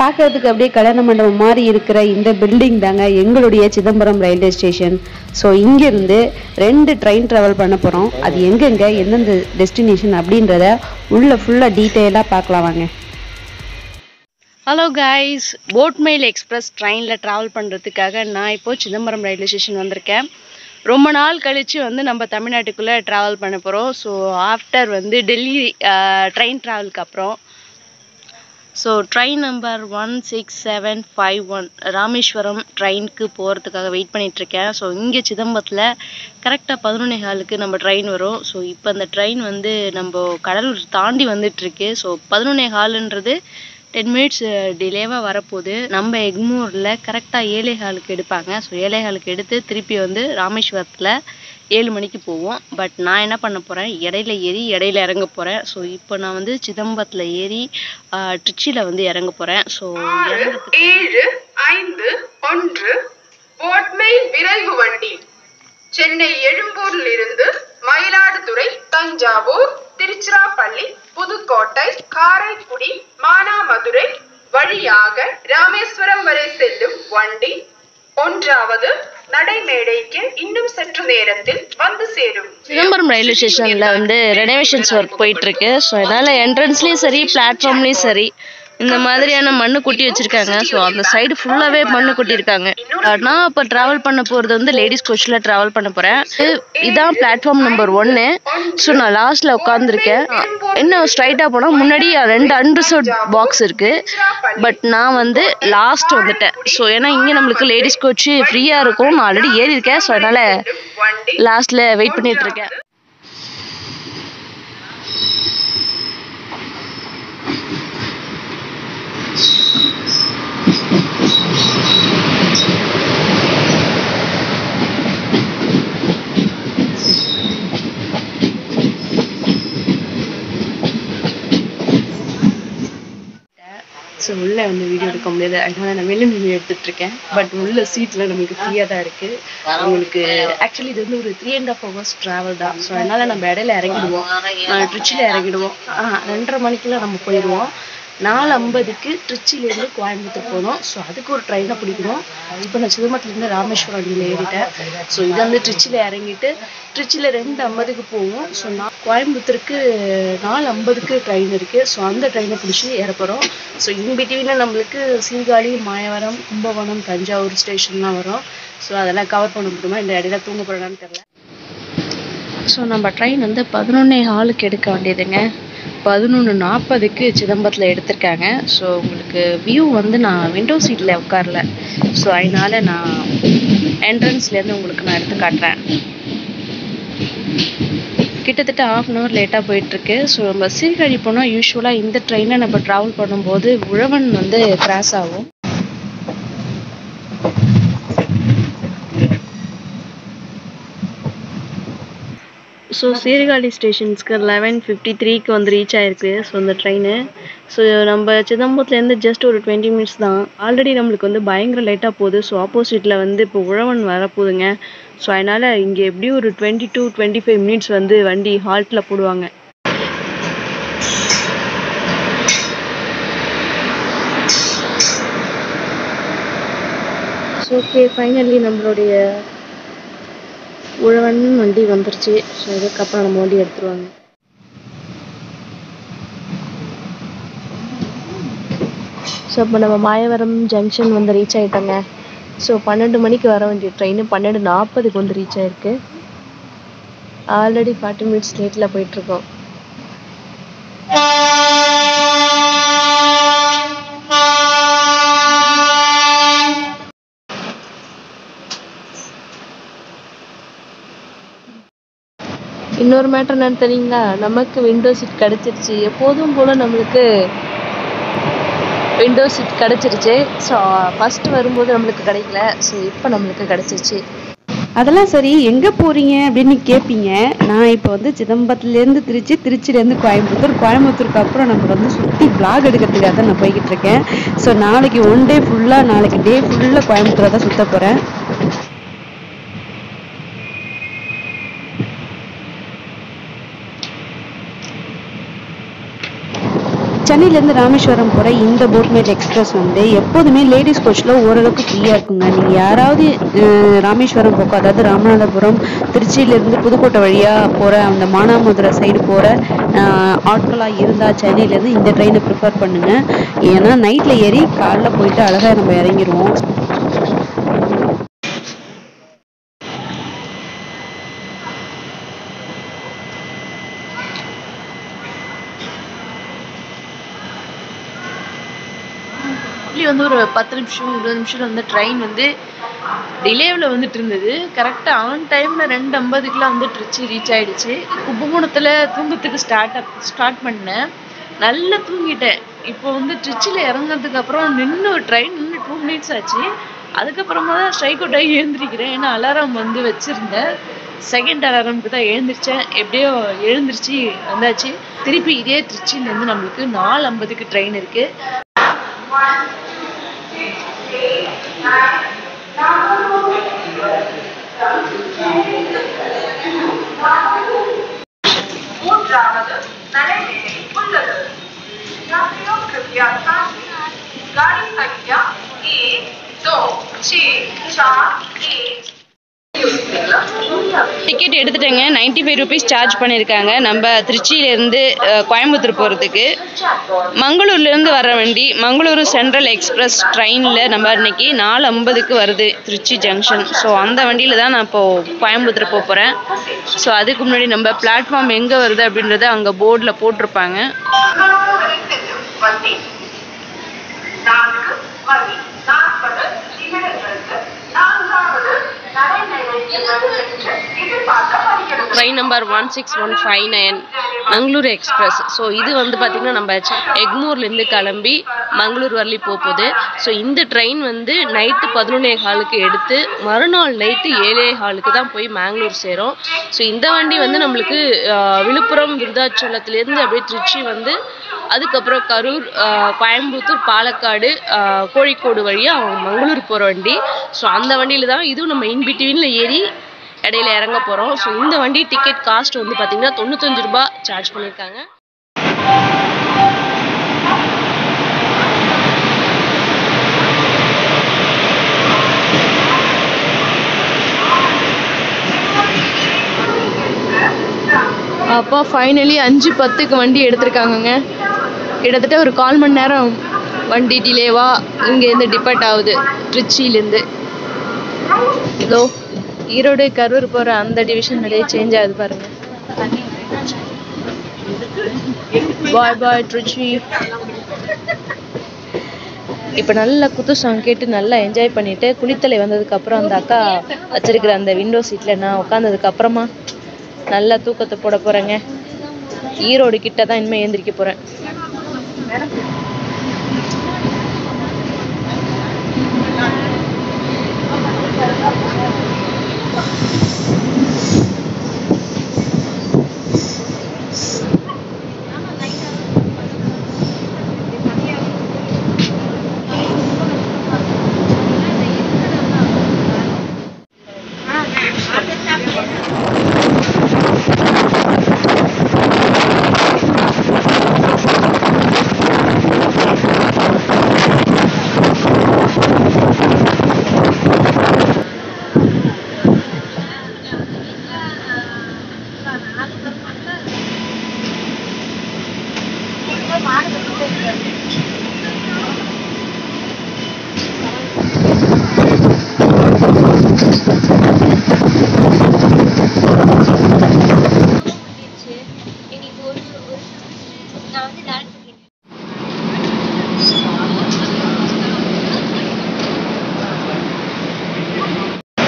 பார்க்கறதுக்கு அப்படியே கல்யாண மண்டபம் மாதிரி இருக்கிற இந்த பில்டிங் தாங்க எங்களுடைய சிதம்பரம் ரயில்வே ஸ்டேஷன். ஸோ இங்கேருந்து 2 ட்ரெயின் ட்ராவல் பண்ண போகிறோம். அது எங்கெங்கே எந்தெந்த டெஸ்டினேஷன் அப்படின்றத உள்ள ஃபுல்லாக டீட்டெயிலாக பார்க்கலாம் வாங்க. Hello guys, boat mail express ட்ரெயினில் ட்ராவல் பண்ணுறதுக்காக நான் இப்போது சிதம்பரம் ரயில்வே ஸ்டேஷன் வந்திருக்கேன். ரொம்ப நாள் கழித்து வந்து நம்ம தமிழ்நாட்டுக்குள்ளே ட்ராவல் பண்ண போகிறோம். ஸோ ஆஃப்டர் வந்து டெல்லி ட்ரெயின் ட்ராவலுக்கு அப்புறம். ஸோ ட்ரெயின் நம்பர் 16751 ராமேஸ்வரம் ட்ரெயினுக்கு போகிறதுக்காக வெயிட் பண்ணிகிட்ருக்கேன். ஸோ இங்கே சிதம்பரத்தில் கரெக்டாக 11:15க்கு நம்ம ட்ரெயின் வரும். ஸோ இப்போ அந்த ட்ரெயின் வந்து நம்ம கடலூர் தாண்டி வந்துட்டுருக்கு. ஸோ 11:15ன்றது 10 மினிட்ஸ் டிலேவாக வரப்போகுது. நம்ம எக்மூரில் கரெக்டாக 7:15க்கு எடுப்பாங்க. ஸோ 7:15க்கு எடுத்து திருப்பி வந்து ராமேஸ்வரத்தில் 7 மணிக்கு போவோம். பட் நான் என்ன பண்ண போகிறேன், இடையில ஏறி இடையில இறங்க போகிறேன். ஸோ இப்போ நான் வந்து சிதம்பரத்தில் ஏறி ட்ரிச்சியில் வந்து இறங்க போகிறேன். ஸோ 751 போட்மெயில் விரைவு வண்டி சென்னை எழும்பூரில் இருந்து மயிலாடுதுறை, தஞ்சாவூர், திருச்சிராப்பள்ளி, புதுக்கோட்டை, காரைக்குடி, மானாமதுரை வழியாக ராமேஸ்வரம் வரை செல்லும் வண்டி 1வது நடைமேடைக்கு இன்னும் சற்று நேரத்தில் வந்து சேரும். சிதம்பரம் ரயில்வே ஸ்டேஷன்ல வந்து ரெனோவேஷன்ஸ் ஒர்க் போயிட்டு இருக்கு. ஸோ அதனால என்ட்ரன்ஸ்லயும் சரி பிளாட்ஃபார்ம்லயும் சரி இந்த மாதிரியான மண்ணு கொட்டி வச்சிருக்காங்க. ஸோ அந்த சைடு ஃபுல்லாவே மண்ணு கொட்டி இருக்காங்க. நான் இப்போ டிராவல் பண்ண போறது வந்து லேடிஸ் கோச்ல டிராவல் பண்ண போறேன். இதான் பிளாட்ஃபார்ம் நம்பர் 1. ஸோ நான் லாஸ்ட்ல உட்காந்துருக்கேன். இன்னும் ஸ்ட்ரைட்டா போனா முன்னாடி 2 அன்ரிசர்வ்ட் பாக்ஸ் இருக்கு. பட் நான் வந்து லாஸ்ட் வந்துட்டேன். ஸோ ஏன்னா இங்க நம்மளுக்கு லேடிஸ் கோச் ஃப்ரீயா இருக்கும். நான் ஆல்ரெடி ஏறி இருக்கேன். ஸோ அதனால லாஸ்ட்ல வெயிட் பண்ணிட்டு இருக்கேன். ஸோ உள்ளே வந்து வீடியோ எடுக்க முடியாது. அதனால நான் வெளியே வீடியோ எடுத்துட்ருக்கேன். பட் உள்ள சீட்டில் நமக்கு ஃப்ரீயாக தான் இருக்குது. உங்களுக்கு ஆக்சுவலி இது வந்து ஒரு 3.5 hours ட்ராவல் தான். ஸோ அதனால் நம்ம இடையில இறங்கிடுவோம். ட்ரிச்சியில் இறங்கிடுவோம். 2:30 மணிக்கெல்லாம் நம்ம போயிடுவோம். 4:50க்கு ட்ரிச்சிலேருந்து கோயம்புத்தூர் போகணும். ஸோ அதுக்கு ஒரு ட்ரெயினை பிடிக்கணும். இப்போ நான் சிதம்பரத்துலேருந்து ராமேஸ்வரம் வண்டியில் ஏறிட்டேன். ஸோ இதை வந்து ட்ரிச்சியில் இறங்கிட்டு ட்ரிச்சியில் 2:50க்கு போவோம். ஸோ நான் கோயம்புத்தூருக்கு 4:50க்கு ட்ரெயின் இருக்குது. ஸோ அந்த ட்ரெயினை பிடிச்சி ஏற போகிறோம். ஸோ இன்பிட்வீனில் நம்மளுக்கு சீர்காழி, மாயவரம், கும்பகோணம், தஞ்சாவூர் ஸ்டேஷன்லாம் வரும். ஸோ அதெல்லாம் கவர் பண்ண முடியுமா, இந்த இடையில தூங்க போகிறோன்னு தெரியல. ஸோ நம்ம ட்ரெயின் வந்து 11:15க்கு எடுக்க வேண்டியதுங்க. 11:40க்கு சிதம்பரத்தில் எடுத்திருக்காங்க. ஸோ உங்களுக்கு வியூ வந்து நான் விண்டோ சீட்டில் உட்காரல. ஸோ அதனால நான் என்ட்ரன்ஸ்லேருந்து உங்களுக்கு நான் எடுத்து காட்டுறேன். கிட்டத்தட்ட 1/2 hour லேட்டாக போயிட்டுருக்கு. ஸோ நம்ம சீர்காழி போனால் யூஸ்வலாக இந்த ட்ரெயினை நம்ம ட்ராவல் பண்ணும்போது உழவன் வந்து கிராஸ் ஆகும். ஸோ சீர்காழி ஸ்டேஷன்ஸ்க்கு 11:53க்கு வந்து ரீச் ஆயிருக்கு. ஸோ இந்த ட்ரெயின். ஸோ நம்ம சிதம்பரத்துலேருந்து ஜஸ்ட் ஒரு 20 மினிட்ஸ் தான். ஆல்ரெடி நம்மளுக்கு வந்து பயங்கர லேட்டாக போகுது. ஸோ ஆப்போசிட்டில் வந்து இப்போ உழவன் வரப்போகுதுங்க. ஸோ அதனால் இங்கே எப்படியும் ஒரு 20 to 25 மினிட்ஸ் வந்து வண்டி ஹால்ட்டில் போடுவாங்க. ஸோ ஓகே, ஃபைனலி நம்மளுடைய உழவன் வண்டி வந்துருச்சு. ஸோ இதுக்கப்புறம் நம்ம வண்டி எடுத்துருவாங்க. ஸோ இப்போ நம்ம மாயவரம் ஜங்ஷன் வந்து ரீச் ஆகிட்டோங்க. ஸோ 12 மணிக்கு வர வேண்டிய ட்ரெயின் 12:40க்கு வந்து ரீச் ஆயிருக்கு. ஆல்ரெடி 40 மினிட்ஸ் லேட்டில் போயிட்டுருக்கோம். இன்னொரு மேட்டர் என்னன்னு தெரியுங்களா, நமக்கு விண்டோ சீட் கிடச்சிருச்சு. எப்போதும் போல் நம்மளுக்கு விண்டோ சீட் கிடச்சிருச்சு. ஸோ ஃபஸ்ட்டு வரும்போது நம்மளுக்கு கிடைக்கல. ஸோ இப்போ நம்மளுக்கு கிடச்சிருச்சு. அதெல்லாம் சரி, எங்கே போகிறீங்க அப்படின்னு கேட்பீங்க. நான் இப்போ வந்து சிதம்பரத்துலேருந்து திருச்சி, திருச்சிலேருந்து கோயம்புத்தூர், கோயம்புத்தூருக்கு அப்புறம் நம்ம வந்து சுற்றி பிளாக் எடுக்கிறதுக்காக தான் நான் போய்கிட்டு இருக்கேன். ஸோ நாளைக்கு 1 day ஃபுல்லாக, நாளைக்கு டே ஃபுல்லாக கோயம்புத்தூரை தான் சுற்ற போகிறேன். சென்னையிலேருந்து ராமேஸ்வரம் போகிற இந்த போட்மெயில் எக்ஸ்பிரஸ் வந்து எப்போதுமே லேடிஸ் கோச்சில் ஓரளவுக்கு ஃப்ரீயாக இருக்குங்க. நீங்கள் யாராவது ராமேஸ்வரம் பக்கம், அதாவது ராமநாதபுரம், திருச்சியிலேருந்து புதுக்கோட்டை வழியாக போகிற அந்த மானாமதுரை சைடு போகிற ஆட்களாக இருந்தால் சென்னையிலேருந்து இந்த ட்ரெயினை ப்ரிஃபர் பண்ணுங்கள். ஏன்னா நைட்டில் ஏறி காலைல போயிட்டு அழகாக நம்ம இறங்கிடுவோம். வந்து ஒரு 10 நிமிஷம் 20 நிமிஷம் வந்து ட்ரெயின் வந்து டிலேவில் வந்துட்டு இருந்தது. கரெக்டாக ஆன் டைமில் 2:50க்குலாம் வந்து திருச்சி ரீச் ஆகிடுச்சு. கும்பகோணத்தில் தூங்கத்துக்கு ஸ்டார்ட் பண்ணேன். நல்லா தூங்கிட்டேன். இப்போ வந்து திருச்சியில் இறங்குறதுக்கு அப்புறம் ட்ரெயின் நின்று 2 மினிட்ஸ் ஆச்சு. அதுக்கப்புறமா தான் ஸ்ட்ரைக் அவுட் ஆகி எழுந்திருக்கிறேன். ஏன்னா அலாரம் வந்து வச்சுருந்தேன். செகண்ட் அலாரமுக்கு தான் எழுந்திரிச்சேன். எப்படியோ எழுந்திரிச்சு வந்தாச்சு. திருப்பி இதே திருச்சியிலேருந்து நம்மளுக்கு 4:50க்கு ட்ரெயின் இருக்குது. மூன்றாவது நடைமேடை உள்ளது. यात्रियों कृपया गाड़ी संख्या 1 2 6 4 1 டிக்கெட் எடுத்துட்டேங்க. 95 rupees சார்ஜ் பண்ணியிருக்காங்க. நம்ம திருச்சியிலேருந்து கோயம்புத்தூர் போகிறதுக்கு. மங்களூர்லேருந்து வர வண்டி மங்களூரு சென்ட்ரல் எக்ஸ்பிரஸ் ட்ரெயினில் நம்ம இன்னைக்கு 4:50க்கு வருது திருச்சி ஜங்ஷன். ஸோ அந்த வண்டியில் தான் நான் இப்போது கோயம்புத்தூர் போகிறேன். ஸோ அதுக்கு முன்னாடி நம்ம பிளாட்ஃபார்ம் எங்கே வருது அப்படின்றத அங்கே போர்டில் போட்டிருப்பாங்க. Train number 16159 Mangalore express. So இது வந்து பார்த்திங்கன்னா நம்ம எக்மூர்லேருந்து கிளம்பி மங்களூர் வரலி போகுது. ஸோ இந்த ட்ரெயின் வந்து நைட்டு 11:15க்கு எடுத்து மறுநாள் நைட்டு 7:15க்கு தான் போய் மேங்களூர் சேரும். ஸோ இந்த வண்டி வந்து நம்மளுக்கு விழுப்புரம் விருதாச்சலத்துலேருந்து அப்படியே திருச்சி வந்து அதுக்கப்புறம் கரூர், கோயம்புத்தூர், பாலக்காடு, கோழிக்கோடு வழியாக அவங்க மங்களூர் போகிற வண்டி. ஸோ அந்த வண்டியில் தான் இதுவும் நம்ம இன்பிட்வீனில் ஏறி இடையில இறங்க போகிறோம். ஸோ இந்த வண்டி டிக்கெட் காஸ்ட் வந்து பார்த்திங்கன்னா 95 ரூபாய் சார்ஜ் பண்ணியிருக்காங்க. அப்போ ஃபைனலி 5:10க்கு வண்டி எடுத்திருக்காங்கங்க. கிட்டத்தட்ட ஒரு 1/4 மணி நேரம் வண்டி டிலேவாக இங்கேருந்து டிபார்ட் ஆகுது திருச்சியிலேருந்து. இதோ ஈரோடு கரூர் போகிற அந்த டிவிஷன் நிறைய சேஞ்ச் ஆகுது பாருங்க. பாய் பாய் திருச்சி. இப்போ நல்லா குத்து சாங் கேட்டு நல்லா என்ஜாய் பண்ணிட்டு குளித்தலை வந்ததுக்கப்புறம் அந்த அக்கா வச்சிருக்கிற அந்த விண்டோ சீட்டில் நான் உட்காந்ததுக்கப்புறமா நல்லா தூக்கத்தை போட போகிறேங்க. ஈரோடு கிட்ட தான் இனிமேல் ஏந்திரிக்க போகிறேன்.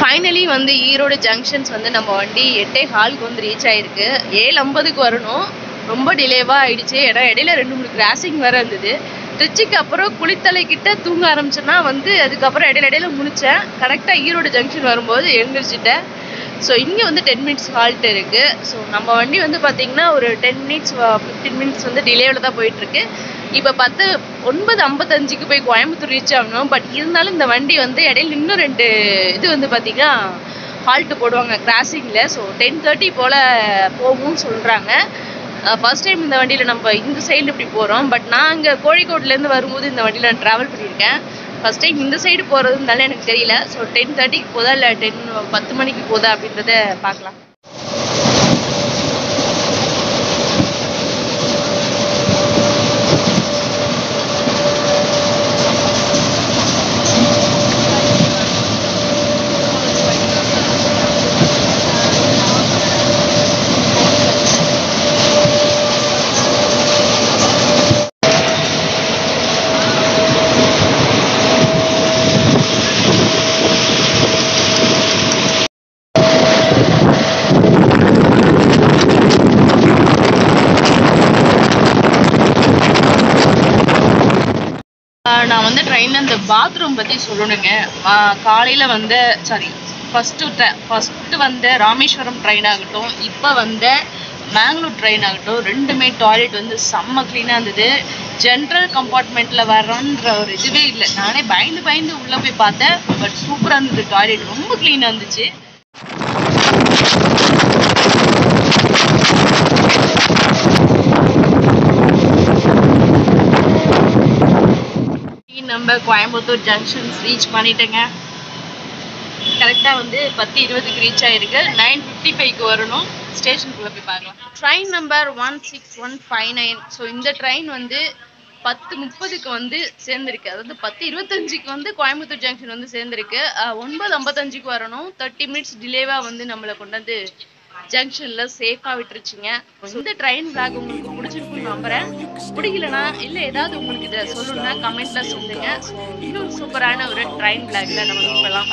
ஃபைனலி வந்து ஈரோடு ஜங்ஷன்ஸ் வந்து நம்ம வண்டி 8:15க்கு வந்து ரீச் ஆயிருக்கு. 7:50க்கு வரணும். ரொம்ப டிலேவாக ஆயிடுச்சு. ஏன்னா இடையில 2-3 கிராசிங் வேற இருந்தது. திருச்சிக்கு அப்புறம் குளித்தலை கிட்ட தூங்க ஆரம்பிச்சேன்னா வந்து அதுக்கப்புறம் இடையில முழிச்சேன். கரெக்டாக ஈரோடு ஜங்ஷன் வரும்போது எழுந்திரிச்சிட்டேன். ஸோ இங்கே வந்து 10 மினிட்ஸ் ஹால்ட் இருக்குது. ஸோ நம்ம வண்டி வந்து பார்த்திங்கன்னா ஒரு 10 மினிட்ஸ் 15 மினிட்ஸ் வந்து டிலேவில் தான் போயிட்டுருக்கு. இப்போ 9:55க்கு போய் கோயம்புத்தூர் ரீச் ஆகணும். பட் இருந்தாலும் இந்த வண்டி வந்து இடையில இன்னும் 2 இது வந்து பார்த்திங்கன்னா ஹால்ட்டு போடுவாங்க கிராசிங்கில். ஸோ 10:30 போல் போகும்னு சொல்கிறாங்க. ஃபர்ஸ்ட் டைம் இந்த வண்டியில் நம்ம இந்த சைடு இப்படி போகிறோம். பட் நான் அங்கே கோழிக்கோட்லேருந்து வரும்போது இந்த வண்டியில் நான் ட்ராவல் பண்ணியிருக்கேன். ஃபர்ஸ்ட் டைம் இந்த சைடு போகிறதுனால எனக்கு தெரியல. ஸோ 10:30க்கு போதா இல்லை 10 மணிக்கு போதா அப்படின்றத பார்க்கலாம். நான் வந்து ட்ரெயினில் அந்த பாத்ரூம் பற்றி சொல்லணுங்க. காலையில் வந்து ஃபஸ்ட்டு வந்து ராமேஸ்வரம் ட்ரெயின் ஆகட்டும், இப்போ வந்து மேங்களூர் ட்ரெயின் ஆகட்டும், ரெண்டுமே டாய்லெட் வந்து செம்ம க்ளீனாக இருந்தது. ஜென்ரல் கம்பார்ட்மெண்ட்டில் வரோன்ற ஒரு இதுவே இல்லை. நானே பயந்து உள்ளே போய் பார்த்தேன். பட் சூப்பராக இருந்தது. டாய்லெட் ரொம்ப க்ளீனாக இருந்துச்சு. நம்ம கோயம்புத்தூர் ஜங்ஷன்ஸ் ரீச் பண்ணிட்டேங்க. கரெக்டாக வந்து 10:20க்கு ரீச் ஆகிருக்கு. 9:55க்கு வரணும். ஸ்டேஷனுக்குள்ளே போய் பார்க்கலாம். Train number 16159. ஸோ இந்த ட்ரெயின் வந்து 10:30க்கு வந்து சேர்ந்துருக்கு. அதாவது 10:25க்கு வந்து கோயம்புத்தூர் ஜங்ஷன் வந்து சேர்ந்துருக்கு. 9:55க்கு வரணும். 30 மினிட்ஸ் டிலேவாக வந்து நம்மளை கொண்டு வந்து ஜங்ஷன்ல சேஃபா விட்டுருச்சுங்க. இந்த ட்ரெயின் vlog உங்களுக்கு பிடிச்சிருக்குன்னு நம்புறேன். பிடிக்கலனா இல்ல ஏதாவது உங்களுக்கு இதை சொல்லணும்னா கமெண்ட்ல சொல்லுங்க. இன்னும் சூப்பரான ஒரு ட்ரெயின் vlogல நம்ம மீட் பண்ணலாம்.